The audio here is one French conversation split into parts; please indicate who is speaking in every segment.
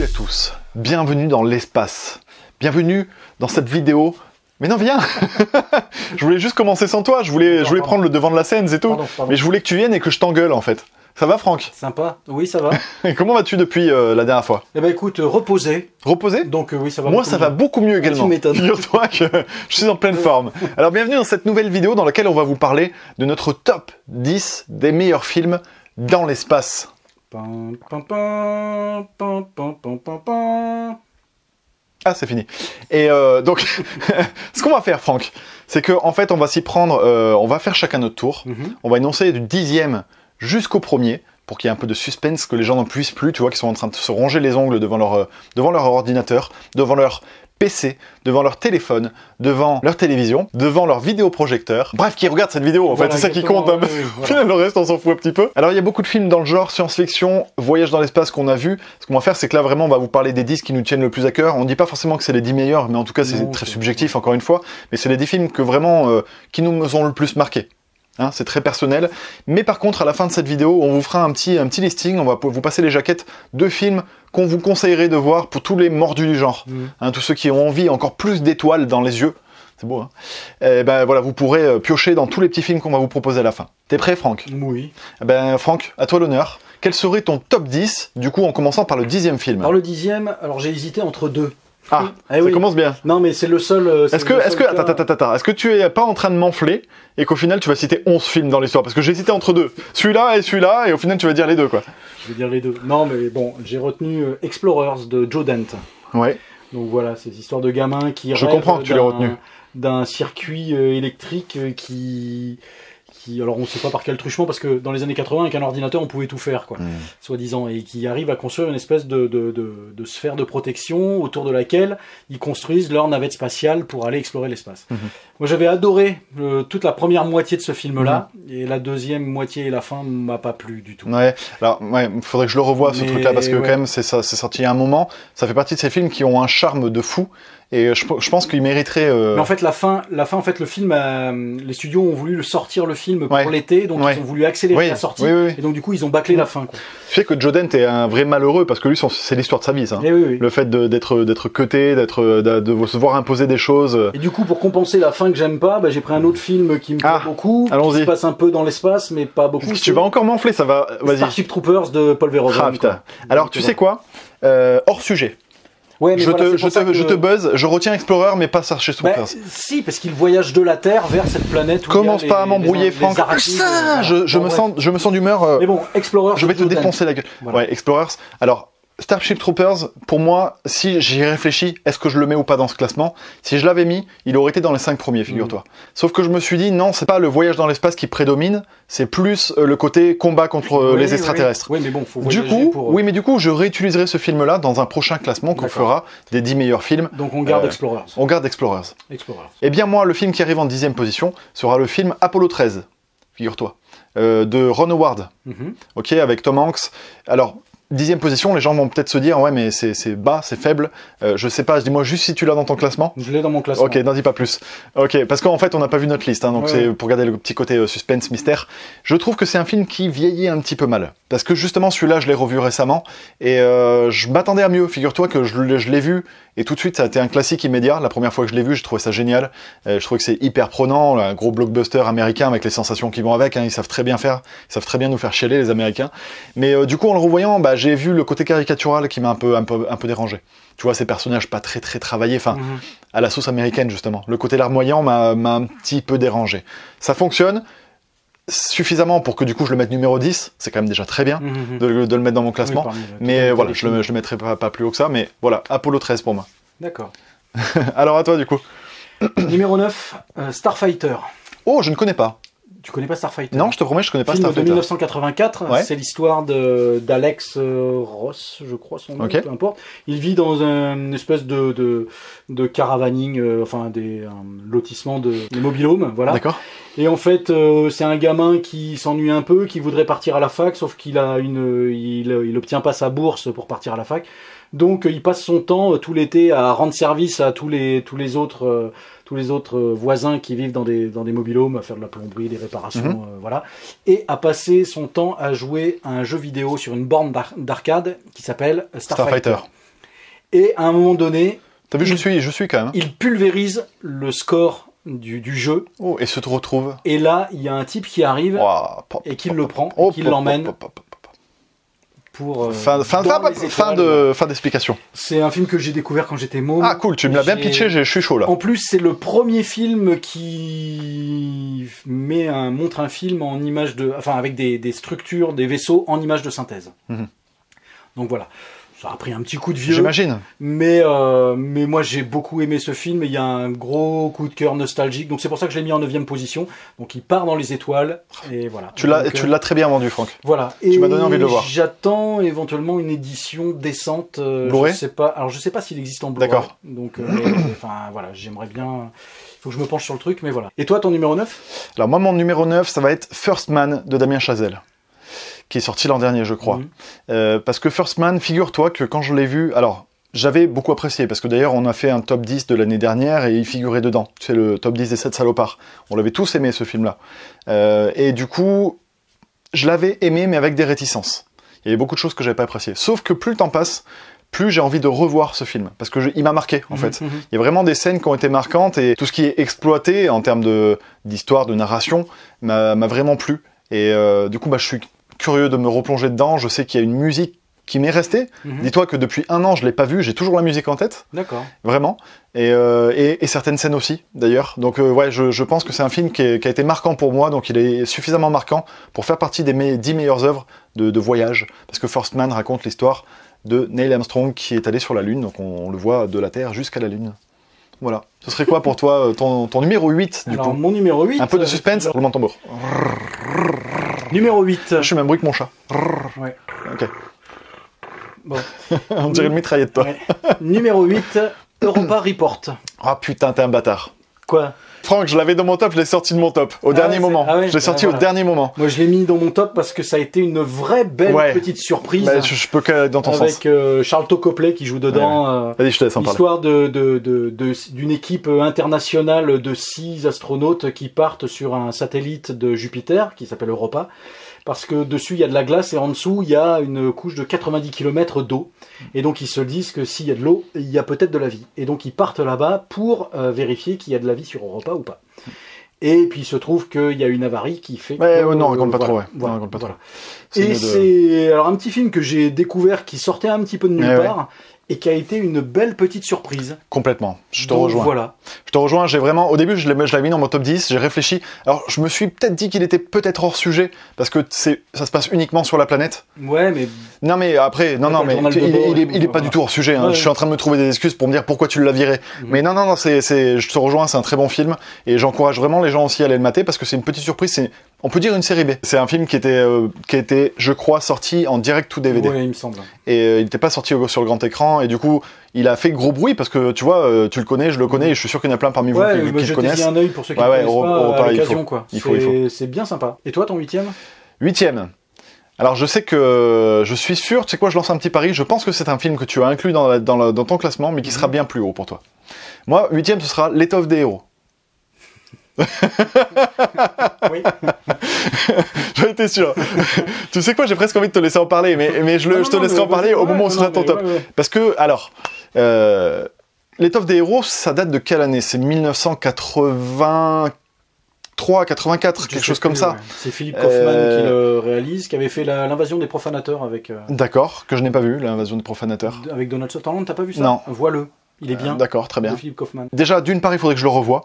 Speaker 1: Salut à tous, bienvenue dans l'espace, bienvenue dans cette vidéo. Mais non, viens. Je voulais juste commencer sans toi, je voulais prendre le devant de la scène, c'est tout. Mais je voulais que tu viennes et que je t'engueule en fait. Ça va, Franck?
Speaker 2: Sympa, oui, ça va.
Speaker 1: Et comment vas-tu depuis la dernière fois?
Speaker 2: Eh ben écoute, reposé.
Speaker 1: Reposé?
Speaker 2: Donc oui, ça va.
Speaker 1: Moi, ça va beaucoup mieux également.
Speaker 2: Tu m'étonnes.
Speaker 1: Figure-toi que je suis en pleine forme. Alors, bienvenue dans cette nouvelle vidéo dans laquelle on va vous parler de notre top 10 des meilleurs films dans l'espace.
Speaker 2: Pam, pam, pam, pam, pam, pam, pam, pam.
Speaker 1: Ah, c'est fini. Et donc, ce qu'on va faire, Franck, c'est qu'en fait, on va s'y prendre, on va faire chacun notre tour. On va énoncer du 10e jusqu'au premier, pour qu'il y ait un peu de suspense, que les gens n'en puissent plus, tu vois, qui sont en train de se ronger les ongles devant leur ordinateur, devant leur PC, devant leur téléphone, devant leur télévision, devant leur vidéoprojecteur. Bref, qui regardent cette vidéo, en fait, c'est ça qui compte. Hein. Voilà. Le reste, on s'en fout un petit peu. Alors, il y a beaucoup de films dans le genre science-fiction, voyage dans l'espace qu'on a vu. Ce qu'on va faire, c'est que là, vraiment, on va vous parler des 10 qui nous tiennent le plus à cœur. On ne dit pas forcément que c'est les 10 meilleurs, mais en tout cas, c'est très subjectif, encore une fois. Mais c'est les 10 films que vraiment, qui nous ont le plus marqué. Hein, c'est très personnel, mais par contre à la fin de cette vidéo on vous fera un petit listing, on va vous passer les jaquettes de films qu'on vous conseillerait de voir pour tous les mordus du genre, hein, tous ceux qui ont envie encore plus d'étoiles dans les yeux, c'est beau hein. Et ben voilà, vous pourrez piocher dans tous les petits films qu'on va vous proposer à la fin. T'es prêt Franck?
Speaker 2: Oui.
Speaker 1: Eh ben Franck, à toi l'honneur. Quel serait ton top 10, du coup en commençant par le 10e film?
Speaker 2: Alors le 10e, alors j'ai hésité entre deux.
Speaker 1: Ah, ça commence bien.
Speaker 2: Non mais c'est le seul...
Speaker 1: Attends, est-ce que tu es pas en train de m'enfler et qu'au final tu vas citer 11 films dans l'histoire? Parce que j'ai hésité entre deux, celui-là, et au final tu vas dire les deux quoi.
Speaker 2: Je vais dire les deux. Non mais bon, j'ai retenu Explorers de Joe Dante.
Speaker 1: Ouais.
Speaker 2: Donc voilà, ces histoires de gamins qui
Speaker 1: Je comprends que tu l'aies retenu.
Speaker 2: D'un circuit électrique qui... Alors on ne sait pas par quel truchement, parce que dans les années 80 avec un ordinateur on pouvait tout faire quoi, soi-disant, et qui arrive à construire une espèce de sphère de protection autour de laquelle ils construisent leur navette spatiale pour aller explorer l'espace. Moi j'avais adoré toute la première moitié de ce film là, et la deuxième moitié et la fin m'a pas plu du tout. Ouais, alors ouais, faudrait que je le revoie ce truc là, parce que quand même c'est sorti il y a un moment, ça fait partie de ces films qui ont un charme de fou. Et je pense qu'il mériterait... Mais en fait, la fin, en fait, le film, les studios ont voulu sortir le film pour l'été, donc ils ont voulu accélérer la sortie, et donc du coup, ils ont bâclé la fin, quoi.
Speaker 1: Tu sais que Joe Dante est un vrai malheureux, parce que lui, c'est l'histoire de sa vie, ça. Le fait d'être cuté, de se voir imposer des choses.
Speaker 2: Et du coup, pour compenser la fin que j'aime pas, j'ai pris un autre film qui me plaît beaucoup, qui se passe un peu dans l'espace, mais pas beaucoup.
Speaker 1: Tu vas encore m'enfler, ça va... Vas-y.
Speaker 2: Starship Troopers de Paul Verhoeven.
Speaker 1: Ah, putain. Alors, tu sais quoi, hors sujet. Ouais, mais je te buzz, je retiens Explorer, mais pas Starship Troopers.
Speaker 2: Si, parce qu'il voyage de la Terre vers cette planète où
Speaker 1: commence pas à m'embrouiller, Franck. Je me sens d'humeur.
Speaker 2: Mais bon, Explorer.
Speaker 1: Je vais te défoncer la gueule. Voilà. Ouais, Explorers. Alors, Starship Troopers, pour moi, si j'y réfléchis, est-ce que je le mets ou pas dans ce classement? Si je l'avais mis, il aurait été dans les 5 premiers, figure-toi. Sauf que je me suis dit, non, c'est pas le voyage dans l'espace qui prédomine, c'est plus le côté combat contre les extraterrestres.
Speaker 2: Oui, mais bon, faut voyager
Speaker 1: Oui, mais du coup, je réutiliserai ce film-là dans un prochain classement qu'on fera des 10 meilleurs films.
Speaker 2: Donc on garde Explorers.
Speaker 1: On garde Explorers. Eh bien, moi, le film qui arrive en 10e position sera le film Apollo 13, figure-toi, de Ron Howard. Ok, avec Tom Hanks. Alors, 10e position, les gens vont peut-être se dire ouais mais c'est bas, c'est faible. Je sais pas, dis-moi juste si tu l'as dans ton classement.
Speaker 2: Je l'ai dans mon classement.
Speaker 1: Ok, n'en dis pas plus. Ok, parce qu'en fait on n'a pas vu notre liste, hein, donc c'est pour garder le petit côté suspense, mystère. Je trouve que c'est un film qui vieillit un petit peu mal, parce que justement celui-là je l'ai revu récemment et je m'attendais à mieux. Figure-toi que je l'ai vu et tout de suite ça a été un classique immédiat. La première fois que je l'ai vu, j'ai trouvé ça génial. Je trouvais que c'est hyper prenant, un gros blockbuster américain avec les sensations qui vont avec. Hein, ils savent très bien nous faire chialer les Américains. Mais du coup en le revoyant, j'ai vu le côté caricatural qui m'a un peu dérangé. Tu vois, ces personnages pas très travaillés, enfin, à la sauce américaine justement. Le côté larmoyant m'a un petit peu dérangé. Ça fonctionne suffisamment pour que du coup je le mette numéro 10, c'est quand même déjà très bien de le mettre dans mon classement. Mais voilà, je le mettrai pas plus haut que ça, mais voilà, Apollo 13 pour moi.
Speaker 2: D'accord.
Speaker 1: Alors à toi du coup.
Speaker 2: Numéro 9, Starfighter.
Speaker 1: Oh, je ne connais pas.
Speaker 2: Tu connais pas Starfighter?
Speaker 1: Non, je te promets, je connais pas Starfighter.
Speaker 2: De 1984, c'est l'histoire d'Alex Ross, je crois son nom, peu importe. Il vit dans une espèce de caravaning, un lotissement de mobil-home, voilà.
Speaker 1: D'accord.
Speaker 2: Et en fait, c'est un gamin qui s'ennuie un peu, qui voudrait partir à la fac, sauf qu'il il obtient pas sa bourse pour partir à la fac. Donc il passe son temps tout l'été à rendre service à tous les autres voisins qui vivent dans des mobil-homes, à faire de la plomberie, des réparations, voilà, et à passer son temps à jouer à un jeu vidéo sur une borne d'arcade qui s'appelle Starfighter. Et à un moment donné...
Speaker 1: T'as vu, je suis quand même. Hein.
Speaker 2: Il pulvérise le score du jeu.
Speaker 1: Oh, et se retrouve.
Speaker 2: Et là, il y a un type qui arrive et qui le prend, qui l'emmène. Pour
Speaker 1: fin d'explication.
Speaker 2: C'est un film que j'ai découvert quand j'étais môme.
Speaker 1: Ah cool, tu me l'as bien pitché, je suis chaud là.
Speaker 2: En plus, c'est le premier film qui montre un film en image avec des structures, des vaisseaux en image de synthèse. Donc voilà. Ça a pris un petit coup de vieux.
Speaker 1: J'imagine.
Speaker 2: Mais moi, j'ai beaucoup aimé ce film et il y a un gros coup de cœur nostalgique. Donc c'est pour ça que je l'ai mis en 9e position. Donc il part dans les étoiles. Et voilà.
Speaker 1: Tu l'as très bien vendu, Franck.
Speaker 2: Voilà.
Speaker 1: Tu m'as donné envie de le voir.
Speaker 2: J'attends éventuellement une édition décente.
Speaker 1: Blu-ray ?
Speaker 2: Je sais pas. Alors je sais pas s'il existe en Blu-ray.
Speaker 1: D'accord.
Speaker 2: Donc voilà, j'aimerais bien... Il faut que je me penche sur le truc, mais voilà. Et toi, ton numéro 9 ?
Speaker 1: Alors moi, mon numéro 9, ça va être First Man de Damien Chazelle, qui est sorti l'an dernier, je crois. Parce que First Man, figure-toi que quand je l'ai vu... Alors, j'avais beaucoup apprécié, parce que d'ailleurs, on a fait un top 10 de l'année dernière, et il figurait dedans. C'est le top 10 des 7 salopards. On l'avait tous aimé, ce film-là. Et du coup, je l'avais aimé, mais avec des réticences. Il y avait beaucoup de choses que j'avais pas appréciées. Sauf que plus le temps passe, plus j'ai envie de revoir ce film. Parce que il m'a marqué, en fait. Il y a vraiment des scènes qui ont été marquantes, et tout ce qui est exploité en termes d'histoire, de narration, m'a vraiment plu. Et du coup, je suis curieux de me replonger dedans. Je sais qu'il y a une musique qui m'est restée. Dis-toi que depuis 1 an, je l'ai pas vue. J'ai toujours la musique en tête.
Speaker 2: D'accord.
Speaker 1: Vraiment. Et certaines scènes aussi, d'ailleurs. Donc ouais, je pense que c'est un film qui a été marquant pour moi. Donc il est suffisamment marquant pour faire partie des 10 meilleures œuvres de voyage. Parce que First Man raconte l'histoire de Neil Armstrong qui est allé sur la Lune. Donc on le voit de la Terre jusqu'à la Lune. Voilà. Ce serait quoi pour toi ton numéro 8 du coup ?
Speaker 2: Mon numéro 8...
Speaker 1: Un peu de suspense, roulement de tambour.
Speaker 2: Numéro 8.
Speaker 1: Je suis même bruit que mon chat.
Speaker 2: Ouais.
Speaker 1: Ok.
Speaker 2: Bon.
Speaker 1: On dirait une mitraillette, toi.
Speaker 2: Ouais. Numéro 8, Europa Report.
Speaker 1: Ah putain, t'es un bâtard.
Speaker 2: Quoi ?
Speaker 1: Franck, je l'avais dans mon top, je l'ai sorti de mon top. Au dernier moment. Je l'ai sorti au dernier moment.
Speaker 2: Moi, je l'ai mis dans mon top parce que ça a été une vraie belle petite surprise.
Speaker 1: Je peux que dans ton sens.
Speaker 2: Avec Charlton Copley qui joue dedans.
Speaker 1: Vas-y, je te laisse en parler.
Speaker 2: L'histoire d'une équipe internationale de 6 astronautes qui partent sur un satellite de Jupiter qui s'appelle Europa. Parce que dessus, il y a de la glace et en dessous, il y a une couche de 90 km d'eau. Et donc, ils se disent que s'il y a de l'eau, il y a peut-être de la vie. Et donc, ils partent là-bas pour vérifier qu'il y a de la vie sur Europa ou pas. Et puis, il se trouve qu'il y a une avarie qui fait que...
Speaker 1: non, raconte pas trop, ouais.
Speaker 2: Voilà,
Speaker 1: non, raconte pas trop.
Speaker 2: Et c'est alors un petit film que j'ai découvert qui sortait un petit peu de nulle part. Et qui a été une belle petite surprise.
Speaker 1: Complètement. Je te rejoins.
Speaker 2: Voilà.
Speaker 1: Je te rejoins. J'ai vraiment, au début, je l'avais mis dans mon top 10. J'ai réfléchi. Alors, je me suis peut-être dit qu'il était peut-être hors sujet parce que ça se passe uniquement sur la planète.
Speaker 2: Ouais, mais.
Speaker 1: Non, mais après, il est pas du tout hors sujet. Hein. Ouais. Je suis en train de me trouver des excuses pour me dire pourquoi tu l'as viré. Mais non, je te rejoins. C'est un très bon film et j'encourage vraiment les gens aussi à aller le mater parce que c'est une petite surprise. On peut dire une série B. C'est un film qui était, je crois, sorti en direct ou DVD.
Speaker 2: Ouais, il me semble.
Speaker 1: Et il n'était pas sorti sur le grand écran. Et du coup, il a fait gros bruit parce que tu vois, tu le connais, je le connais, et je suis sûr qu'il y en a plein parmi vous qui le connaissent.
Speaker 2: Un œil pour ceux qui connaissent pas à l'occasion, quoi.
Speaker 1: Il faut.
Speaker 2: C'est bien sympa. Et toi, ton 8e ?
Speaker 1: 8e. Alors je sais que je suis sûr, tu sais quoi, je lance un petit pari. Je pense que c'est un film que tu as inclus dans ton classement, mais qui sera bien plus haut pour toi. Moi, 8e, ce sera L'étoffe des héros.
Speaker 2: Oui.
Speaker 1: J'en étais sûr. Tu sais quoi, j'ai presque envie de te laisser en parler, mais je te laisserai en parler au moment où ce sera ton top. Parce que, alors, L'étoffe des héros, ça date de quelle année ? C'est 1983, 84, quelque chose comme ça.
Speaker 2: Ouais. C'est Philippe Kaufman qui le réalise, qui avait fait l'invasion des profanateurs avec...
Speaker 1: D'accord, que je n'ai pas vu, l'invasion des profanateurs.
Speaker 2: Avec Donald Sutherland, t'as pas vu ça ?
Speaker 1: Non.
Speaker 2: Vois-le, il est bien.
Speaker 1: D'accord, très bien.
Speaker 2: De Philippe Kaufman.
Speaker 1: Déjà, d'une part, il faudrait que je le revoie,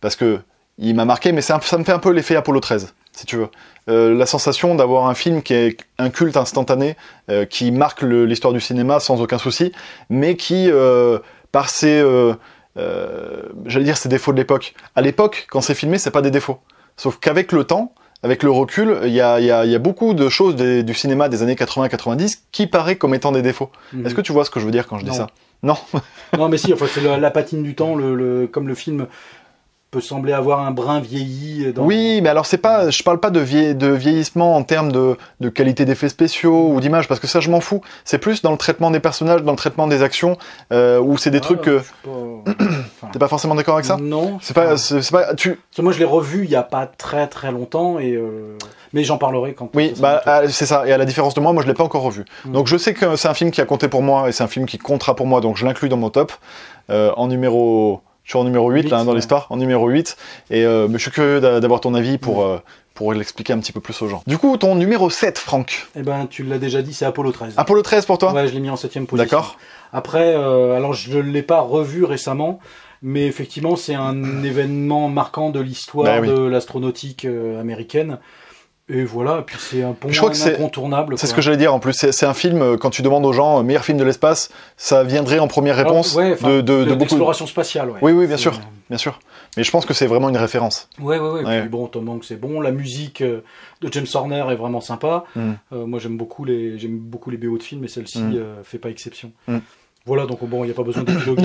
Speaker 1: parce que il m'a marqué, mais ça me fait un peu l'effet Apollo 13, si tu veux. La sensation d'avoir un film qui est un culte instantané, qui marque l'histoire du cinéma sans aucun souci, mais qui, par ses, j'allais dire ses défauts de l'époque. À l'époque, quand c'est filmé, c'est pas des défauts. Sauf qu'avec le temps, avec le recul, il y a beaucoup de choses du cinéma des années 80-90 qui paraît comme étant des défauts. Est-ce que tu vois ce que je veux dire quand je dis ça ? Non.
Speaker 2: Non, mais si, enfin, c'est la patine du temps, comme le film peut sembler avoir un brin vieilli.
Speaker 1: Oui, mais alors je parle pas de vieillissement en termes de qualité d'effets spéciaux ou d'image, parce que ça je m'en fous. C'est plus dans le traitement des personnages, dans le traitement des actions, où c'est des trucs que... T'es pas forcément d'accord avec ça ?
Speaker 2: Non.
Speaker 1: C'est pas...
Speaker 2: Moi je l'ai revu il y a pas très très longtemps et Mais j'en parlerai quand.
Speaker 1: Oui, c'est ça. Et à la différence de moi je l'ai pas encore revu. Donc je sais que c'est un film qui a compté pour moi et c'est un film qui comptera pour moi, donc je l'inclus dans mon top. En numéro 8 là, dans l'histoire, en numéro 8. Et mais je suis curieux d'avoir ton avis pour l'expliquer un petit peu plus aux gens. Du coup, ton numéro 7, Franck.
Speaker 2: Eh ben, tu l'as déjà dit, c'est Apollo 13.
Speaker 1: Apollo 13 pour toi?
Speaker 2: Ouais, je l'ai mis en 7ème position.
Speaker 1: D'accord.
Speaker 2: Après, alors je ne l'ai pas revu récemment, mais effectivement, c'est un événement marquant de l'histoire de l'astronautique américaine. Et voilà, et puis c'est un pont incontournable.
Speaker 1: C'est ce que j'allais dire en plus. C'est un film, quand tu demandes aux gens meilleur film de l'espace, ça viendrait en première réponse de beaucoup
Speaker 2: d'exploration spatiale. Ouais.
Speaker 1: Oui, bien sûr, bien sûr. Mais je pense que c'est vraiment une référence.
Speaker 2: Ouais. Puis bon, Tom Hanks, c'est bon. La musique de James Horner est vraiment sympa. Moi, j'aime beaucoup les BO de films, et celle-ci fait pas exception. Voilà, donc bon, il n'y a pas besoin d'épiloguer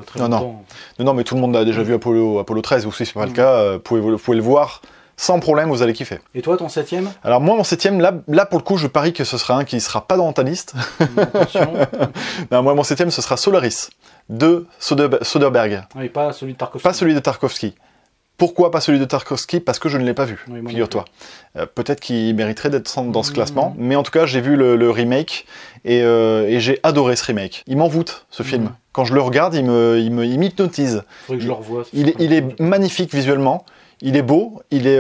Speaker 2: très longtemps.
Speaker 1: Non, mais tout le monde a déjà vu Apollo 13, ou si c'est pas le cas, vous pouvez le voir. Sans problème, vous allez kiffer.
Speaker 2: Et toi, ton 7ème?
Speaker 1: Alors moi, mon 7ème, là pour le coup, je parie que ce sera un qui ne sera pas dans ta liste.
Speaker 2: Attention.
Speaker 1: Non, moi, mon 7ème, ce sera Solaris, de Soderbergh.
Speaker 2: Oui, pas celui de Tarkovsky.
Speaker 1: Pas celui de Tarkovsky. Pourquoi pas celui de Tarkovsky? Parce que je ne l'ai pas vu, figure-toi. Peut-être qu'il mériterait d'être dans ce classement, mais en tout cas, j'ai vu le remake, et j'ai adoré ce remake. Il m'envoûte, ce film. Quand je le regarde, il m'hypnotise.
Speaker 2: Faudrait que je le revoie.
Speaker 1: Il est magnifique visuellement. Il est beau, il est...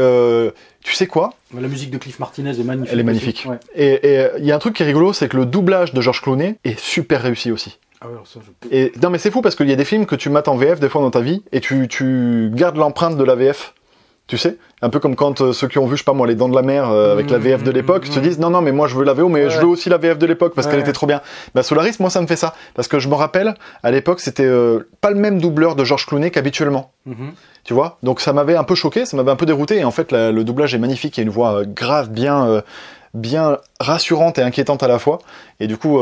Speaker 1: tu sais quoi?
Speaker 2: La musique de Cliff Martinez est magnifique.
Speaker 1: Elle est magnifique. Ouais. Et il y a un truc qui est rigolo, c'est que le doublage de George Clooney est super réussi aussi.
Speaker 2: Ah ouais, alors ça,
Speaker 1: Et non mais c'est fou parce qu'il y a des films que tu mates en VF des fois dans ta vie, et tu gardes l'empreinte de la VF. Tu sais, un peu comme quand ceux qui ont vu, je sais pas moi, Les Dents de la Mer avec la VF de l'époque, se disent non mais moi je veux la VO, mais je veux aussi la VF de l'époque parce qu'elle était trop bien. Bah Solaris, moi ça me fait ça, parce que je me rappelle, à l'époque c'était pas le même doubleur de George Clooney qu'habituellement. Tu vois, donc ça m'avait un peu choqué, ça m'avait un peu dérouté, et en fait le doublage est magnifique, il y a une voix grave, bien rassurante et inquiétante à la fois, et du coup,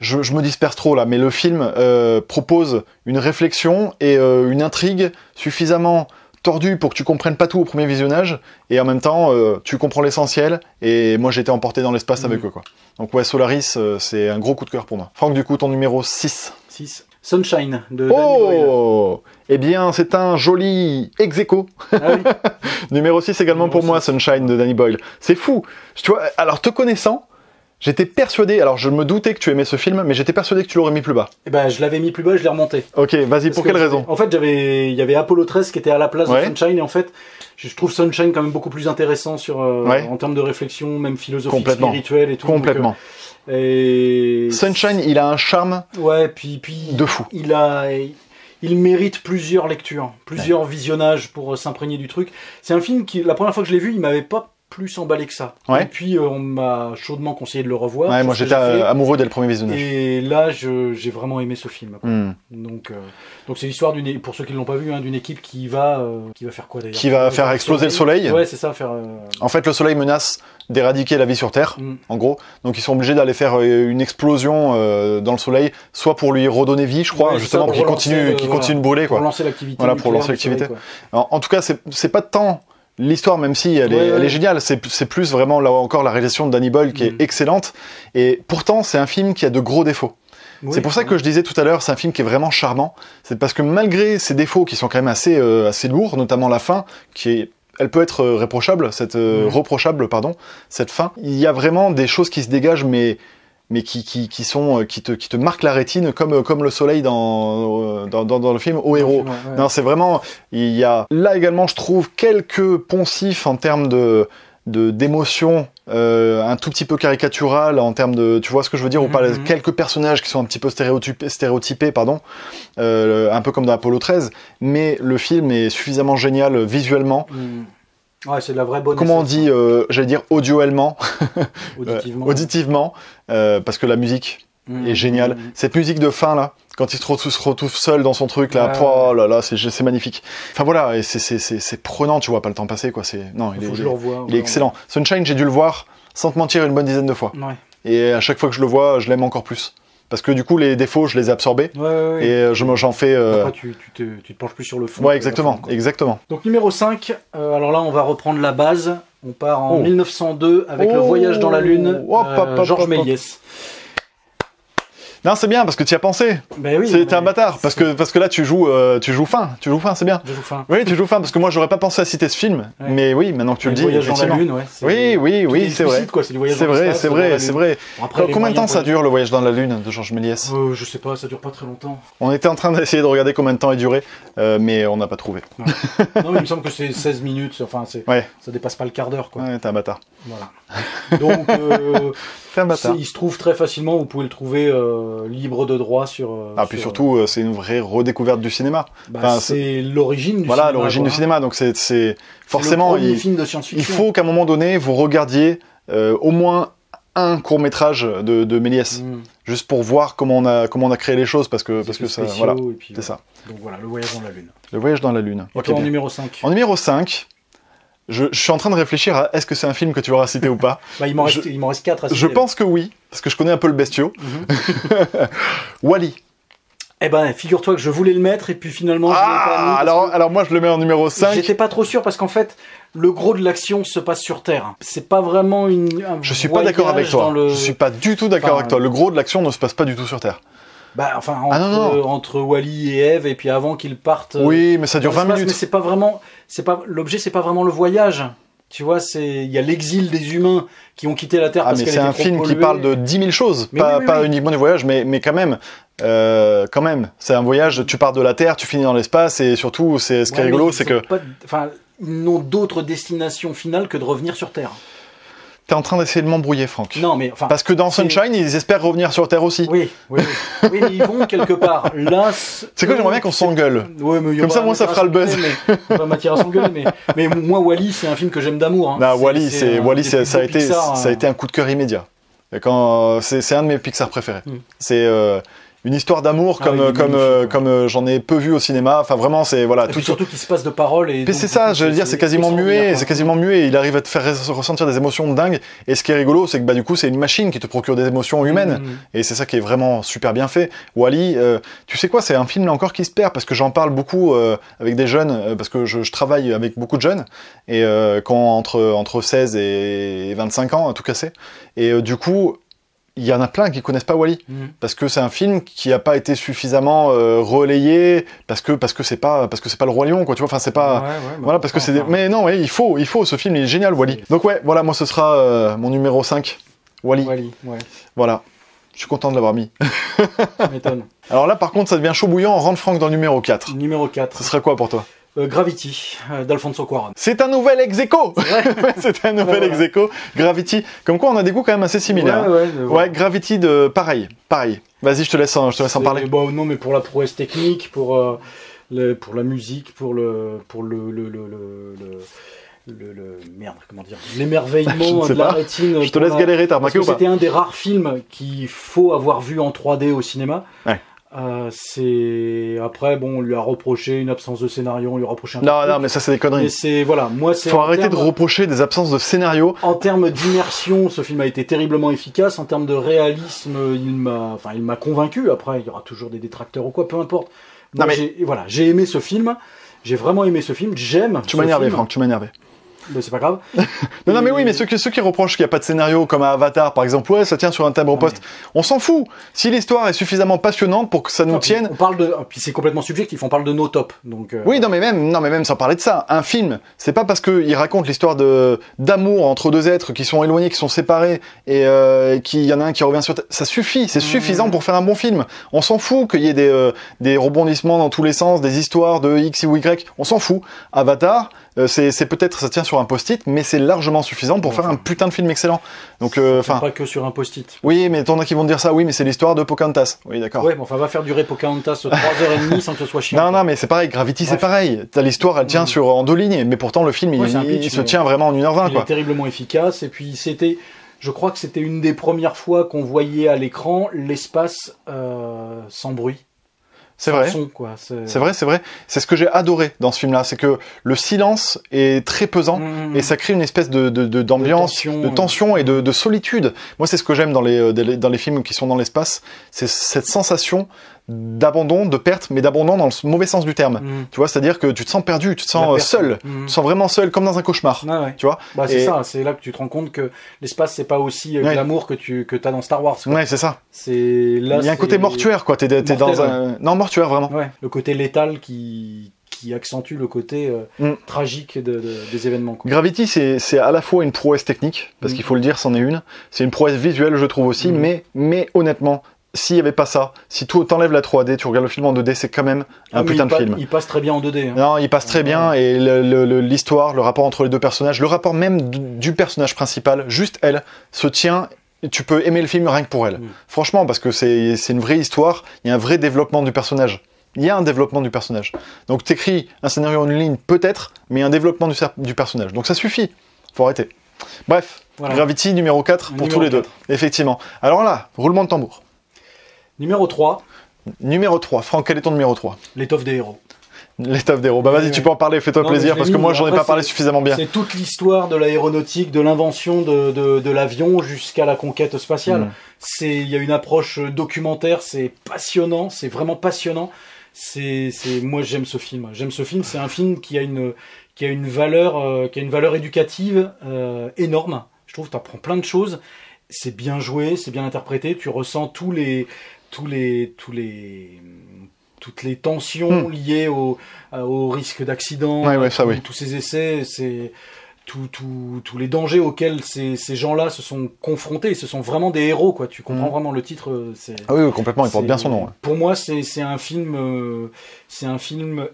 Speaker 1: je me disperse trop là, mais le film propose une réflexion et une intrigue suffisamment tordu pour que tu comprennes pas tout au premier visionnage, et en même temps tu comprends l'essentiel, et moi j'ai été emporté dans l'espace avec eux quoi. Donc ouais, Solaris, c'est un gros coup de cœur pour moi. Franck, du coup ton numéro 6.
Speaker 2: Sunshine de Danny Boyle.
Speaker 1: Eh bien c'est un joli ex-aequo.
Speaker 2: Ah oui.
Speaker 1: Numéro 6 également pour moi, Sunshine de Danny Boyle. C'est fou, tu vois, alors te connaissant, j'étais persuadé, alors je me doutais que tu aimais ce film, mais j'étais persuadé que tu l'aurais mis plus bas.
Speaker 2: Eh ben, je l'avais mis plus bas et je l'ai remonté.
Speaker 1: Ok, vas-y, pour quelle raison?
Speaker 2: En fait, il y avait Apollo 13 qui était à la place de Sunshine, et en fait, je trouve Sunshine quand même beaucoup plus intéressant en termes de réflexion, même philosophique, spirituelle et tout.
Speaker 1: Complètement. Sunshine, il a un charme
Speaker 2: puis
Speaker 1: de fou.
Speaker 2: Il mérite plusieurs lectures, plusieurs visionnages pour s'imprégner du truc. C'est un film qui, la première fois que je l'ai vu, il m'avait pas plus emballé que ça. Et puis on m'a chaudement conseillé de le revoir.
Speaker 1: Moi j'étais amoureux dès le premier visionnage.
Speaker 2: Et là j'ai vraiment aimé ce film. Donc c'est l'histoire pour ceux qui ne l'ont pas vu, d'une équipe qui va faire quoi d'ailleurs? Qui va
Speaker 1: faire exploser le soleil.
Speaker 2: Ouais, c'est ça,
Speaker 1: En fait, le soleil menace d'éradiquer la vie sur Terre, en gros. Donc ils sont obligés d'aller faire une explosion dans le soleil, soit pour lui redonner vie, je crois, justement, pour qu'il continue de brûler, quoi.
Speaker 2: Pour lancer l'activité.
Speaker 1: Voilà, pour lancer l'activité. En tout cas, c'est pas tant l'histoire, même si elle est géniale, c'est plus vraiment là encore la réalisation de Danny Boyle qui est excellente, et pourtant c'est un film qui a de gros défauts. C'est pour ça que je disais tout à l'heure, c'est un film qui est vraiment charmant, c'est parce que malgré ses défauts qui sont quand même assez lourds, notamment la fin, elle peut être reprochable, cette fin, il y a vraiment des choses qui se dégagent, mais qui te marquent la rétine comme le soleil dans le film Au héros. Non, c'est vraiment, il y a là également, je trouve, quelques poncifs en termes d'émotion, un tout petit peu caricatural en termes de, tu vois ce que je veux dire, ou pas, quelques personnages qui sont un petit peu stéréotypés, un peu comme dans Apollo 13, mais le film est suffisamment génial visuellement.
Speaker 2: Ouais, c'est de la vraie bonne.
Speaker 1: Comment on dit, j'allais dire auditivement, parce que la musique est géniale. Cette musique de fin là, quand il se retrouve seul dans son truc là, oh là là, c'est magnifique. Enfin voilà, et c'est prenant, tu vois, pas le temps passer quoi. Il est excellent. Sunshine, j'ai dû le voir sans te mentir une bonne dizaine de fois. Et à chaque fois que je le vois, je l'aime encore plus. Parce que du coup, les défauts, je les ai absorbés. Et j'en fais...
Speaker 2: Après, tu te penches plus sur le fond.
Speaker 1: Ouais, exactement.
Speaker 2: Donc, numéro 5. Alors là, on va reprendre la base. On part en 1902 avec Le Voyage dans la Lune. Georges Méliès.
Speaker 1: Non, c'est bien parce que tu y as pensé.
Speaker 2: Ben oui.
Speaker 1: T'es un bâtard parce que là tu joues fin, c'est bien.
Speaker 2: Je joue fin.
Speaker 1: Oui, tu joues fin parce que moi j'aurais pas pensé à citer ce film, mais oui, maintenant que tu le dis,
Speaker 2: voyage dans la
Speaker 1: effectivement.
Speaker 2: Lune, ouais.
Speaker 1: Oui, c'est vrai.
Speaker 2: C'est du voyage dans l'espace,
Speaker 1: C'est vrai.
Speaker 2: Bon, après,
Speaker 1: Combien de temps ça dure le voyage dans la Lune de Georges Méliès?
Speaker 2: Je sais pas, ça dure pas très longtemps.
Speaker 1: On était en train d'essayer de regarder combien de temps il durait, mais on n'a pas trouvé.
Speaker 2: Ouais. Non, mais il me semble que c'est 16 minutes, enfin ça dépasse pas le quart d'heure, quoi.
Speaker 1: Ouais, t'es un bâtard.
Speaker 2: Voilà. Donc,
Speaker 1: T'es un bâtard.
Speaker 2: il se trouve très facilement, vous pouvez le trouver libre de droit sur...
Speaker 1: Puis surtout, c'est une vraie redécouverte du cinéma.
Speaker 2: C'est l'origine du cinéma.
Speaker 1: Voilà, l'origine du cinéma, donc c'est forcément...
Speaker 2: le premier film de science-fiction.
Speaker 1: Il faut qu'à un moment donné, vous regardiez au moins un court-métrage de Méliès, juste pour voir comment on a créé les choses, parce que ça... Voilà, c'est ça.
Speaker 2: Donc voilà, le voyage dans la Lune.
Speaker 1: Le voyage dans la Lune.
Speaker 2: Et toi, en numéro 5
Speaker 1: En numéro 5... Je suis en train de réfléchir à est-ce que c'est un film que tu auras cité ou pas.
Speaker 2: Il m'en reste 4 à citer.
Speaker 1: Je pense que oui, parce que je connais un peu le bestiau. Wall-E.
Speaker 2: Eh ben, figure-toi que je voulais le mettre et puis finalement je l'ai pas mis.
Speaker 1: Alors moi je le mets en numéro 5.
Speaker 2: J'étais pas trop sûr parce qu'en fait, le gros de l'action se passe sur Terre. C'est pas vraiment
Speaker 1: Je suis pas d'accord avec toi. Je suis pas du tout d'accord avec toi. Le gros de l'action ne se passe pas du tout sur Terre.
Speaker 2: Entre Wall-E et Eve et puis avant qu'ils partent.
Speaker 1: Oui, mais ça dure 20 minutes.
Speaker 2: Mais c'est pas vraiment, l'objet, c'est pas vraiment le voyage. Tu vois, il y a l'exil des humains qui ont quitté la Terre parce qu'elle était trop polluée.
Speaker 1: C'est un film qui parle de 10 000 choses, pas uniquement du voyage, mais quand même, c'est un voyage. Tu pars de la Terre, tu finis dans l'espace, et surtout, ce qui est rigolo, c'est que,
Speaker 2: ils n'ont d'autre destination finale que de revenir sur Terre.
Speaker 1: T'es en train d'essayer de m'embrouiller, Franck.
Speaker 2: Non, mais
Speaker 1: parce que dans Sunshine, ils espèrent revenir sur Terre aussi.
Speaker 2: Oui, mais ils vont quelque part. Là,
Speaker 1: c'est quoi, j'aimerais bien qu'on s'engueule. Comme ça, moi, ça fera le buzz.
Speaker 2: Pas matière à s'engueuler, mais moi, Wall-E, c'est un film que j'aime d'amour.
Speaker 1: Wall-E, ça a été un coup de cœur immédiat. C'est un de mes Pixar préférés. C'est une histoire d'amour comme j'en ai peu vu au cinéma. Enfin vraiment, c'est voilà.
Speaker 2: Surtout qu'il se passe de paroles et.
Speaker 1: Mais c'est ça, je veux dire, c'est quasiment muet. C'est quasiment muet. Il arrive à te faire ressentir des émotions dingues. Et ce qui est rigolo, c'est que du coup, c'est une machine qui te procure des émotions humaines. Et c'est ça qui est vraiment super bien fait. Wall-E, tu sais quoi, c'est un film là encore qui se perd parce que j'en parle beaucoup avec des jeunes parce que je travaille avec beaucoup de jeunes et quand entre 16 et 25 ans, à tout casser. Et du coup. Il y en a plein qui connaissent pas Wall-E parce que c'est un film qui a pas été suffisamment relayé parce que c'est pas le roi lion, quoi, tu vois, enfin c'est pas voilà, parce que c'est mais non, il faut ce film, il est génial, Wall-E. Donc voilà, moi ce sera mon numéro 5, Wall-E. Voilà. Je suis content de l'avoir mis.
Speaker 2: Ça m'étonne.
Speaker 1: Alors là par contre, ça devient chaud bouillant, on rentre Franck dans le numéro 4.
Speaker 2: Numéro 4.
Speaker 1: Ce serait quoi pour toi?
Speaker 2: Gravity, d'Alfonso Cuarón.
Speaker 1: C'est un nouvel ex-aequo. C'est un nouvel ex-aequo. Gravity. Comme quoi, on a des goûts quand même assez similaires. Ouais, Gravity pareil. Vas-y, je te laisse en parler.
Speaker 2: Bon, non, mais pour la prouesse technique, pour la musique, pour l'émerveillement de la rétine.
Speaker 1: Je te laisse galérer, t'as remarqué ou pas?
Speaker 2: C'était un des rares films qu'il faut avoir vu en 3D au cinéma. Ouais. Après, on lui a reproché une absence de scénario, on lui a reproché
Speaker 1: Non, mais ça c'est des conneries.
Speaker 2: Faut
Speaker 1: arrêter de reprocher des absences de scénario.
Speaker 2: En termes d'immersion, ce film a été terriblement efficace. En termes de réalisme, il m'a convaincu. Après, il y aura toujours des détracteurs ou quoi, peu importe. J'ai aimé ce film. J'ai vraiment aimé ce film.
Speaker 1: Tu m'as énervé, Franck, tu m'as énervé.
Speaker 2: Mais c'est pas grave.
Speaker 1: non, mais oui, mais ceux qui reprochent qu'il n'y a pas de scénario, comme à Avatar par exemple, ça tient sur un timbre-poste. On s'en fout. Si l'histoire est suffisamment passionnante pour que ça nous tienne.
Speaker 2: On parle puis c'est complètement subjectif, on parle de no top. Donc,
Speaker 1: Oui, non, mais même sans parler de ça. Un film, c'est pas parce qu'il raconte l'histoire d'amour entre deux êtres qui sont éloignés, qui sont séparés, et qu'il y en a un qui revient sur Terre. Ça suffit, c'est suffisant pour faire un bon film. On s'en fout qu'il y ait des rebondissements dans tous les sens, des histoires de X ou Y. On s'en fout. Avatar, c'est peut-être, ça tient sur un post-it, mais c'est largement suffisant pour faire un putain de film excellent. Donc,
Speaker 2: pas que sur un post-it.
Speaker 1: Oui, mais t'en as qui vont te dire ça. Oui, mais c'est l'histoire de Pocahontas. Oui, d'accord.
Speaker 2: Ouais, va faire durer Pocahontas 3h30 sans que ce soit chiant.
Speaker 1: Non, mais c'est pareil. Gravity, c'est pareil. L'histoire, elle tient en 2 lignes, mais pourtant le film, il se tient vraiment en 1h20.
Speaker 2: Il est terriblement efficace. Et puis je crois que c'était une des premières fois qu'on voyait à l'écran l'espace sans bruit.
Speaker 1: C'est vrai. C'est vrai. C'est ce que j'ai adoré dans ce film-là, c'est que le silence est très pesant et ça crée une espèce d'ambiance, de tension et de solitude. Moi, c'est ce que j'aime dans les films qui sont dans l'espace, c'est cette sensation d'abandon, de perte, mais d'abandon dans le mauvais sens du terme. Tu vois, c'est-à-dire que tu te sens perdu, tu te sens seul, tu te sens vraiment seul, comme dans un cauchemar. Tu vois.
Speaker 2: Bah, c'est ça, c'est là que tu te rends compte que l'espace, c'est pas aussi glamour que t'as dans Star Wars. Quoi.
Speaker 1: Ouais, c'est ça.
Speaker 2: Il
Speaker 1: y a un côté mortuaire, quoi. T'es dans un... Non, mortuaire, vraiment.
Speaker 2: Ouais, le côté létal qui accentue le côté tragique des événements. Quoi.
Speaker 1: Gravity, c'est à la fois une prouesse technique, parce qu'il faut le dire, c'en est une. C'est une prouesse visuelle, je trouve aussi, mais honnêtement, s'il n'y avait pas ça, si tu t'enlèves la 3D, tu regardes le film en 2D, c'est quand même un putain de film.
Speaker 2: Il passe très bien en 2D. Hein.
Speaker 1: Non, il passe très bien, et l'histoire, le rapport entre les deux personnages, le rapport même du personnage principal, juste elle, se tient. Tu peux aimer le film rien que pour elle. Franchement, parce que c'est une vraie histoire, il y a un vrai développement du personnage. Il y a un développement du personnage. Donc t'écris un scénario en une ligne, peut-être, mais un développement du personnage. Donc ça suffit. Faut arrêter. Bref, voilà. Gravity numéro 4 pour tous les deux. Effectivement. Alors là, roulement de tambour.
Speaker 2: Numéro 3.
Speaker 1: Numéro 3. Franck, quel est ton numéro 3 ?
Speaker 2: L'étoffe des héros.
Speaker 1: L'étoffe des héros. Bah vas-y, tu peux en parler, fais-toi plaisir, parce que moi j'en ai pas parlé suffisamment bien.
Speaker 2: C'est toute l'histoire de l'aéronautique, de l'invention de l'avion jusqu'à la conquête spatiale. Il y a une approche documentaire, c'est passionnant, c'est vraiment passionnant. Moi j'aime ce film. C'est un film qui a une valeur éducative énorme. Je trouve que tu apprends plein de choses. C'est bien joué, c'est bien interprété. Tu ressens toutes les tensions liées au risque d'accident, tous ces essais, tous les dangers auxquels ces gens-là se sont confrontés. Ce sont vraiment des héros, quoi. Tu comprends vraiment le titre.
Speaker 1: Ah oui, complètement. Il porte bien son nom. Ouais.
Speaker 2: Pour moi, c'est un film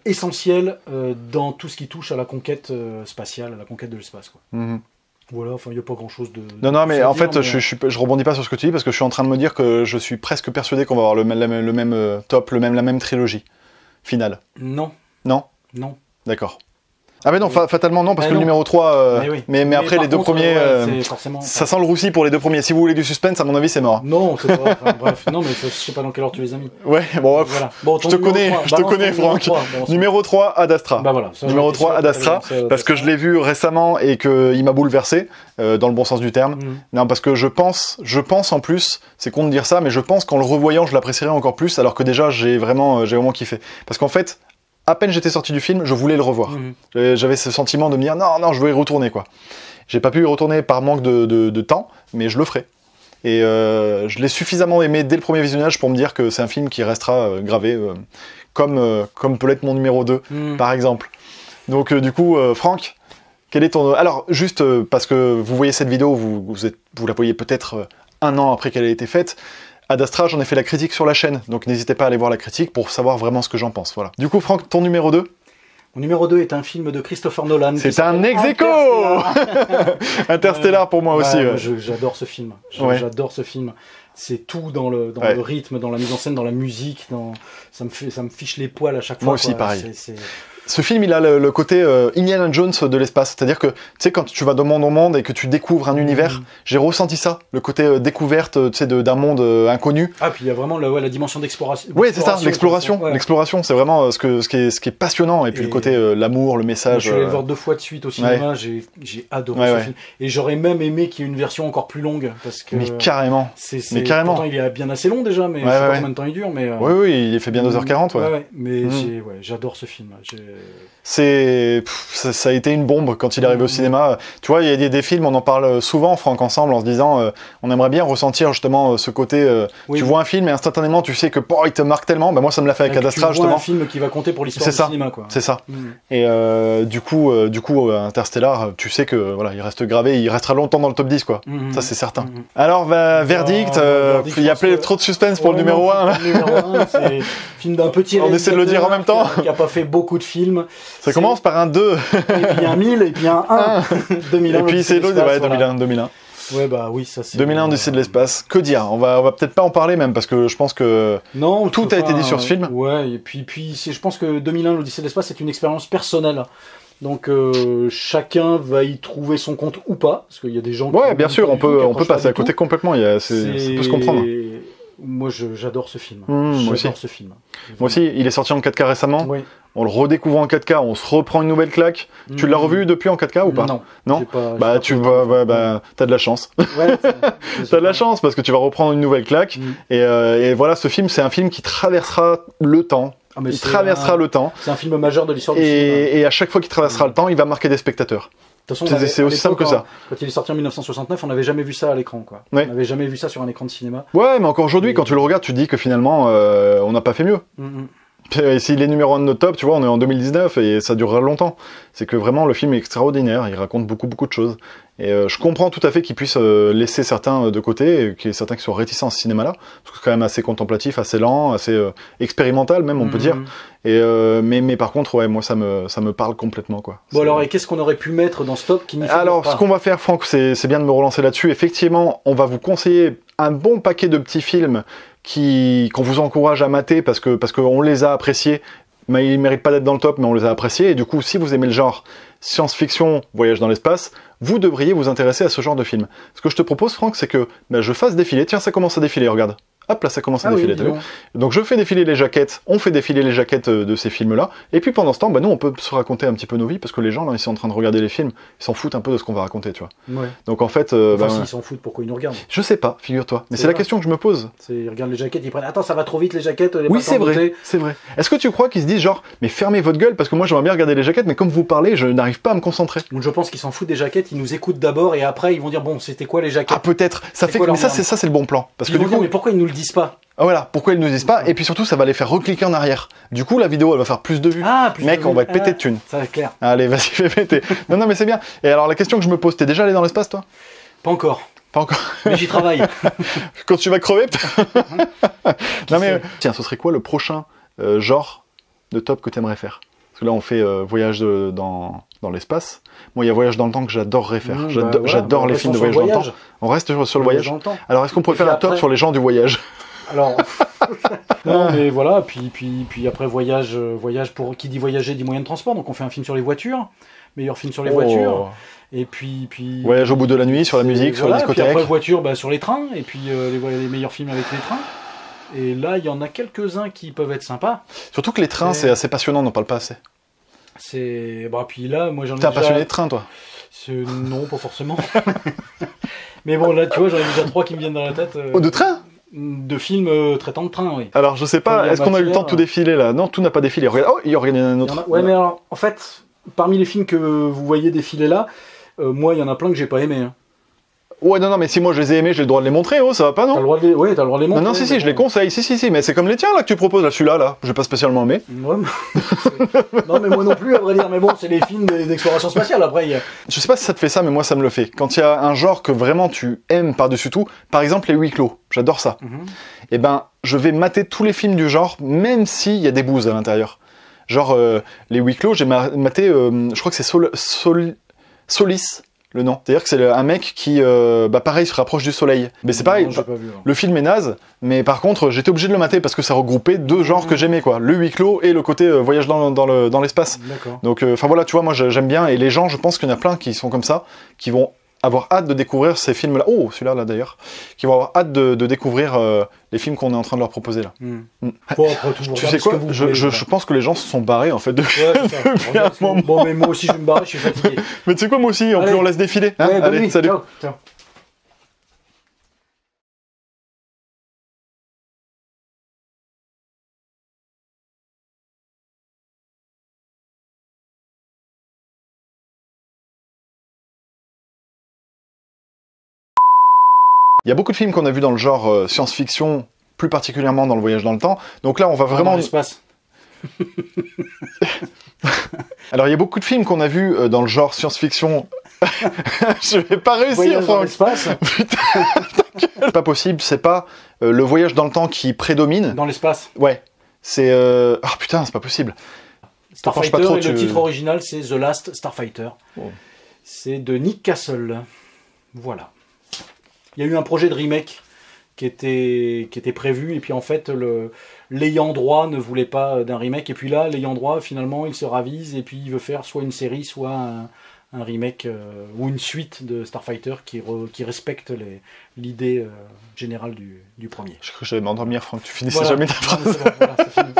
Speaker 2: essentiel dans tout ce qui touche à la conquête spatiale, à la conquête de l'espace, quoi. Voilà, enfin, il n'y a pas grand-chose de...
Speaker 1: Non, mais en fait, je rebondis pas sur ce que tu dis, parce que je suis en train de me dire que je suis presque persuadé qu'on va avoir le même top, la même trilogie finale.
Speaker 2: Non.
Speaker 1: Non ?
Speaker 2: Non.
Speaker 1: D'accord. Ah mais non, fatalement non, parce que le numéro 3, mais après les deux premiers, ça sent le roussi pour les deux premiers. Si vous voulez du suspense, à mon avis, c'est mort.
Speaker 2: Non, c'est pas, enfin, bref, non, mais je sais pas dans quelle ordre tu les as mis.
Speaker 1: Ouais, bon,
Speaker 2: voilà. Bon,
Speaker 1: je te connais, Franck. Numéro 3, Ad Astra.
Speaker 2: Bah voilà.
Speaker 1: Numéro 3, Ad Astra, parce que je l'ai vu récemment et qu'il m'a bouleversé, dans le bon sens du terme. Non, parce que je pense en plus, c'est con de dire ça, mais je pense qu'en le revoyant, je l'apprécierais encore plus, alors que déjà, j'ai vraiment kiffé. Parce qu'en fait, à peine j'étais sorti du film, je voulais le revoir. J'avais ce sentiment de me dire non, je veux y retourner, quoi. J'ai pas pu y retourner par manque de temps, mais je le ferai. Et je l'ai suffisamment aimé dès le premier visionnage pour me dire que c'est un film qui restera gravé, comme peut l'être mon numéro 2, par exemple. Donc du coup, Franck, quel est ton... Alors, juste parce que vous voyez cette vidéo, vous la voyez peut-être un an après qu'elle ait été faite, Ad Astra, j'en ai fait la critique sur la chaîne, donc n'hésitez pas à aller voir la critique pour savoir vraiment ce que j'en pense. Voilà. Du coup, Franck, ton numéro 2 ?
Speaker 2: Mon numéro 2 est un film de Christopher Nolan.
Speaker 1: C'est un ex-aequo. Interstellar pour moi aussi. Ouais.
Speaker 2: J'adore ce film. J'adore ce film. C'est tout dans le rythme, dans la mise en scène, dans la musique. Ça me fiche les poils à chaque fois.
Speaker 1: Moi aussi, pareil. Ce film, il a le côté Indiana Jones de l'espace. C'est-à-dire que, tu sais, quand tu vas de monde en monde et que tu découvres un univers, j'ai ressenti ça. Le côté découverte, tu sais, d'un monde inconnu.
Speaker 2: Ah, puis il y a vraiment la dimension d'exploration.
Speaker 1: Oui, c'est ça, l'exploration. Ouais. L'exploration, c'est vraiment ce qui est passionnant. Et puis le côté l'amour, le message.
Speaker 2: Je suis allé le voir 2 fois de suite au cinéma. J'ai adoré ce film. Et j'aurais même aimé qu'il y ait une version encore plus longue. Parce que,
Speaker 1: mais carrément.
Speaker 2: Mais carrément. Pourtant, il est bien assez long déjà, mais je sais pas combien de temps il dure. Mais,
Speaker 1: oui, il fait bien 2h40.
Speaker 2: Mais j'adore ce film.
Speaker 1: Ça a été une bombe quand il est arrivé au cinéma. Tu vois, il y a des films, on en parle souvent, Franck, ensemble, en se disant, on aimerait bien ressentir justement ce côté. Tu vois un film et instantanément, tu sais que il te marque tellement. Moi, ça me l'a fait avec Ad Astra, justement.
Speaker 2: C'est un film qui va compter pour l'histoire du cinéma, quoi.
Speaker 1: C'est ça. Et du coup, Interstellar, tu sais que voilà, il reste gravé, il restera longtemps dans le top 10, quoi. Ça, c'est certain. Alors, verdict. Il y a trop de suspense pour le numéro 1.
Speaker 2: Le numéro 1, c'est film d'un petit.
Speaker 1: On essaie de le dire en même temps.
Speaker 2: Qui a pas fait beaucoup de films.
Speaker 1: Ça commence par un 2.
Speaker 2: Et puis un 1000, et puis un 1. 2001.
Speaker 1: Et puis c'est l'autre, 2001.
Speaker 2: Ouais, bah oui, ça c'est...
Speaker 1: 2001, Odyssée de l'espace. Que dire ? On va peut-être pas en parler même, parce que je pense que tout a été dit sur ce film.
Speaker 2: Ouais, et puis je pense que 2001, l'Odyssée de l'espace, c'est une expérience personnelle. Donc chacun va y trouver son compte ou pas, parce qu'il y a des gens...
Speaker 1: Ouais, bien sûr, on peut passer à côté complètement, ça peut se comprendre.
Speaker 2: Moi, j'adore ce film.
Speaker 1: Moi aussi.
Speaker 2: Ce film.
Speaker 1: Moi aussi, il est sorti en 4K récemment.
Speaker 2: Oui.
Speaker 1: On le redécouvre en 4K, on se reprend une nouvelle claque. Tu l'as revu depuis en 4K ou pas?
Speaker 2: Non.
Speaker 1: Bah, t'as de la chance.
Speaker 2: Ouais,
Speaker 1: t'as de la chance parce que tu vas reprendre une nouvelle claque. Et voilà, ce film, c'est un film qui traversera le temps. Il traversera le temps.
Speaker 2: C'est un film majeur de l'histoire du cinéma.
Speaker 1: Et à chaque fois qu'il traversera le temps, il va marquer des spectateurs.
Speaker 2: De toute façon,
Speaker 1: c'est aussi simple que ça.
Speaker 2: Quand il est sorti en 1969, on n'avait jamais vu ça à l'écran, quoi.
Speaker 1: Ouais.
Speaker 2: On n'avait jamais vu ça sur un écran de cinéma.
Speaker 1: Ouais, mais encore aujourd'hui, quand tu le regardes, tu te dis que finalement, on n'a pas fait mieux. Et s'il est numéro 1 de notre top, tu vois, on est en 2019 et ça durera longtemps. C'est que vraiment, le film est extraordinaire, il raconte beaucoup de choses. Et je comprends tout à fait qu'ils puissent laisser certains de côté, et qu'il y ait certains qui soient réticents à ce cinéma-là, parce que c'est quand même assez contemplatif, assez lent, assez expérimental même, on peut dire. Et mais par contre, ouais, moi ça me parle complètement, quoi.
Speaker 2: Bon alors, et qu'est-ce qu'on aurait pu mettre dans ce top qui n'y
Speaker 1: Alors,
Speaker 2: pas
Speaker 1: ce qu'on va faire, Franck, c'est bien de me relancer là-dessus. Effectivement, on va vous conseiller un bon paquet de petits films qu'on vous encourage à mater parce qu'on les a appréciés. Mais ils méritent pas d'être dans le top, mais on les a appréciés. Et du coup, si vous aimez le genre science-fiction, voyage dans l'espace, vous devriez vous intéresser à ce genre de film. Ce que je te propose, Franck, c'est que je fasse défiler. Tiens, ça commence à défiler, regarde. Hop là, ça commence à défiler, t'as vu ? Donc je fais défiler les jaquettes, on fait défiler les jaquettes de ces films-là, et puis pendant ce temps, nous on peut se raconter un petit peu nos vies, parce que les gens là, ils sont en train de regarder les films, ils s'en foutent un peu de ce qu'on va raconter, tu vois. Ouais. Donc en fait...
Speaker 2: s'ils s'en foutent, pourquoi ils nous regardent ?
Speaker 1: Je sais pas, figure-toi, mais c'est la question que je me pose.
Speaker 2: Ils regardent les jaquettes, ils prennent, attends, ça va trop vite les jaquettes,
Speaker 1: oui, c'est vrai, c'est vrai. Est-ce que tu crois qu'ils se disent genre, mais fermez votre gueule, parce que moi j'aimerais bien regarder les jaquettes, mais comme vous parlez, je n'arrive pas à me concentrer.
Speaker 2: Donc je pense qu'ils s'en foutent des jaquettes, ils nous écoutent d'abord, et après ils vont dire, bon, c'était quoi les jaquettes ?
Speaker 1: Ah peut-être, ça fait que... Mais ça c'est le bon plan. Parce que du coup...
Speaker 2: Mais pourquoi ils nous le disent pas ?
Speaker 1: Ah voilà, pourquoi ils nous disent pas? Et puis surtout, ça va les faire recliquer en arrière. Du coup, la vidéo, elle va faire plus de vues. Mec, on va être pété de thunes.
Speaker 2: Ça va être clair.
Speaker 1: Allez, vas-y, fais péter. Non, mais c'est bien. Et alors, la question que je me pose, t'es déjà allé dans l'espace, toi?
Speaker 2: Pas encore.
Speaker 1: Pas encore.
Speaker 2: Mais j'y travaille.
Speaker 1: Quand tu vas crever, non mais, tiens, ce serait quoi le prochain genre de top que t'aimerais faire? Parce que là, on fait voyage dans l'espace. Moi, il y a voyage dans le temps que j'adorerais faire. J'adore les films de voyage dans le temps. On reste sur le voyage. Alors, est-ce qu'on pourrait faire un top sur les gens du voyage?
Speaker 2: Alors, non, mais voilà, puis après voyage pour qui dit voyager dit moyen de transport, donc on fait un film sur les voitures, meilleur film sur les voitures, et puis
Speaker 1: voyage au bout de la nuit, sur la musique, sur la discothèque.
Speaker 2: Puis après voiture, sur les trains, et puis les meilleurs films avec les trains. Et là, il y en a quelques-uns qui peuvent être sympas.
Speaker 1: Surtout que les trains, c'est assez passionnant, on n'en parle pas assez.
Speaker 2: Puis là, moi j'en ai
Speaker 1: T'es un passionné de train, toi?
Speaker 2: Non, pas forcément. Mais bon, là, tu vois, j'en ai déjà 3 qui me viennent dans la tête.
Speaker 1: De train?
Speaker 2: De films traitant de train, oui.
Speaker 1: Alors, je sais pas, est-ce qu'on a eu le temps de tout défiler là? Non, tout n'a pas défilé. Oh, il y en a un autre.
Speaker 2: Ouais, mais alors, en fait, parmi les films que vous voyez défiler là, moi, il y en a plein que j'ai pas aimé. Hein.
Speaker 1: Ouais, non, mais si moi je les ai aimés, j'ai le droit de les montrer, ça va pas, non?
Speaker 2: T'as le droit de les montrer.
Speaker 1: Non, si, je les conseille, si, mais c'est comme les tiens là que tu proposes, là, celui-là, là, j'ai pas spécialement aimé.
Speaker 2: Ouais, non, mais moi non plus, à vrai dire, mais bon, c'est les films d'exploration spatiale, après.
Speaker 1: Je sais pas si ça te fait ça, mais moi ça me le fait. Quand il y a un genre que vraiment tu aimes par-dessus tout, par exemple les huis clos, j'adore ça. Et je vais mater tous les films du genre, même s'il y a des bouses à l'intérieur. Genre, les huis clos, j'ai maté, je crois que c'est Solis. Le nom. C'est-à-dire que c'est un mec qui, pareil, se rapproche du soleil. Mais c'est pareil, le film est naze, mais par contre, j'étais obligé de le mater parce que ça regroupait 2 genres que j'aimais, quoi. Le huis clos et le côté voyage dans l'espace. Donc, voilà, tu vois, moi j'aime bien, et les gens, je pense qu'il y en a plein qui sont comme ça, qui vont avoir hâte de découvrir ces films-là. Oh, celui-là, là, d'ailleurs. Qui vont avoir hâte de découvrir les films qu'on est en train de leur proposer, là.
Speaker 2: Bon, après, tu sais quoi,
Speaker 1: je pense que les gens se sont barrés, en fait, depuis un moment.
Speaker 2: Bon, mais moi aussi, je vais me barrer, je suis fatigué.
Speaker 1: Mais tu sais quoi, moi aussi, en plus, on laisse défiler. Hein,
Speaker 2: ouais,
Speaker 1: allez, salut.
Speaker 2: Ciao.
Speaker 1: Il y a beaucoup de films qu'on a vus dans le genre science-fiction, plus particulièrement dans le voyage dans le temps. Donc là, on va vraiment...
Speaker 2: Dans l'espace.
Speaker 1: Alors, il y a beaucoup de films qu'on a vus dans le genre science-fiction. Je vais pas réussir,
Speaker 2: voyage dans l'espace.
Speaker 1: Putain, c'est pas possible, c'est pas le voyage dans le temps qui prédomine.
Speaker 2: Dans l'espace.
Speaker 1: Ouais. C'est... Ah putain, c'est pas possible.
Speaker 2: Starfighter, pas trop, et le titre original, c'est The Last Starfighter. Oh. C'est de Nick Castle. Voilà. Il y a eu un projet de remake qui était prévu, et puis en fait, l'ayant droit ne voulait pas d'un remake, et puis là, l'ayant droit, finalement, il se ravise, et puis il veut faire soit une série, soit un remake ou une suite de Starfighter qui respecte l'idée générale du premier.
Speaker 1: Je crois que j'allais m'endormir, Franck, tu finissais
Speaker 2: Voilà.
Speaker 1: jamais ta
Speaker 2: Non, mais
Speaker 1: phrase.
Speaker 2: c'est bon, voilà, c'est fini.